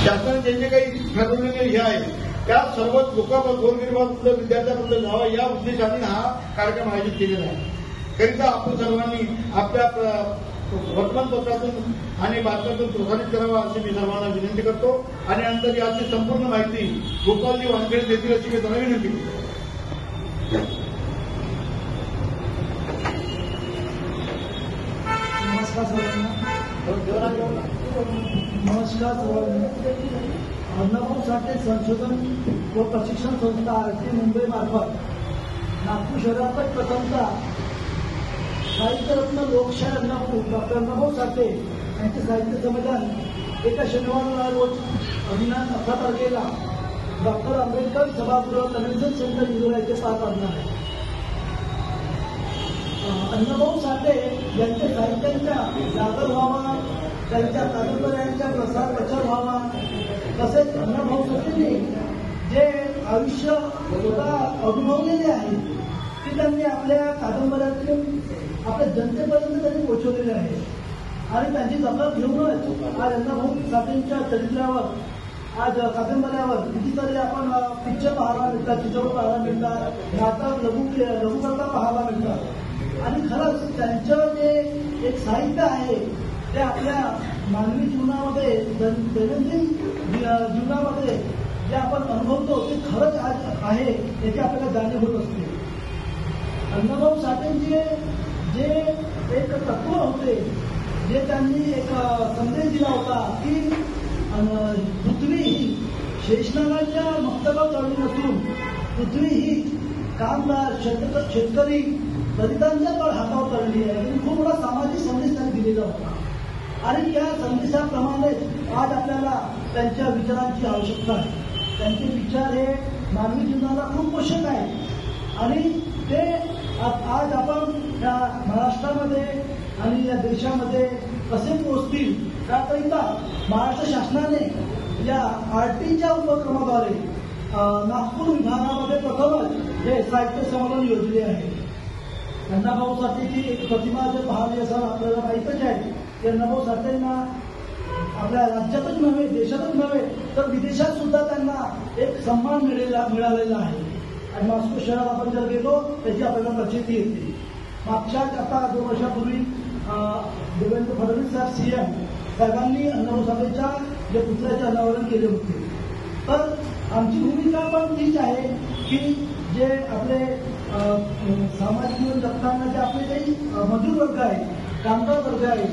शासनाने जे काही ठरवलेले हे आहे त्या सर्व गोरगरिबांपर्यंत विद्यार्थ्यांपर्यंत जावा या उद्देशाने हा कार्यक्रम आयोजित केलेला आहे. करिता आपण सर्वांनी आपल्या वर्तमानपत्रातून आणि बातम्यातून प्रसारित करावा अशी मी सर्वांना विनंती करतो आणि नंतर याची संपूर्ण माहिती गोपालजी वानखेडे देतील अशी मी त्यांना विनंती करतो. नमस्कार सर्वांना. अण्णाभाऊ साठे संशोधन व प्रशिक्षण संस्था आरटी मुंबई मार्फत नागपूर शहरात प्रथमतः साहित्यरत्न लोकशाही अण्णाभाऊ डॉक्टर अण्णाभाऊ साठे यांचे साहित्य संमेलन एका शनिवार रोज अभियान 18 तारखेला डॉक्टर आंबेडकर सभागृह कन्व्हेन्शन सेंटर इंदोर येथे पार पडणार आहे. अण्णाभाऊ साठे यांच्या साहित्यांचा जागर व्हावा, त्यांच्या कादंबऱ्यांचा प्रसार प्रचार व्हावा, तसेच अण्णाभाऊ साठेंनी जे आयुष्य स्वतः अनुभवलेले आहे ते त्यांनी आपल्या कादंबऱ्यातून आपल्या जनतेपर्यंत त्यांनी पोहोचवलेले आहे आणि त्यांची दखल घेऊनच आज अण्णाभाऊ साठेंच्या चरित्रावर आज कादंबऱ्यावर कितीतरी आपण पिक्चर पाहायला मिळतात, चित्रपट पाहायला मिळतात, नाटक लघुकथा पाहायला मिळतात आणि खरंच त्यांचं जे एक साहित्य आहे ते आपल्या मानवी जीवनामध्ये दैनंदिन जीवनामध्ये जे आपण अनुभवतो ते खरंच आज आहे याची आपल्याला जाणीव होत असते. अण्णाभाऊ साठेंचे जे एक तत्व होते, जे त्यांनी एक संदेश दिला होता की पृथ्वी ही शेषनागाच्या मस्तकावर चढली नसून पृथ्वी ही कामगार शेतकरी दलितांच्या हातावर चढली आहे. आणि खूप मोठा सामाजिक संदेश त्यांनी दिलेला होता आणि त्या संदेशाप्रमाणे आज आपल्याला त्यांच्या विचारांची आवश्यकता आहे. त्यांचे विचार हे मानवी जीवनाला खूप पोषक आहे आणि ते आज आपण या महाराष्ट्रामध्ये आणि या देशामध्ये कसे पोहोचतील त्याकरिता महाराष्ट्र शासनाने या आरटीच्या उपक्रमाद्वारे नागपूर विभागामध्ये प्रथमच हे साहित्य संमेलन योजले आहे. अण्णाभाऊ साठेची एक प्रतिमा जर पाहावी असं आपल्याला माहीतच आहे की अण्णाभाऊ साठेंना आपल्या राज्यातच नव्हे, देशातच नव्हे तर विदेशात सुद्धा त्यांना एक सन्मान मिळालेला आहे आणि मॉस्को शहरात आपण जर गेलो त्याची आपल्याला प्रचिती येते. मागच्याच आता 2 वर्षापूर्वी देवेंद्र फडणवीस साहेब सीएम साहेबांनी अण्णाभाऊ साठेच्या जे पुतळ्याचे अनावरण केले होते. तर आमची भूमिका पण तीच आहे की जे आपले सामाजिक जीवन जगताना जे आपले काही मजूर वर्ग आहे, कामगार वर्ग आहे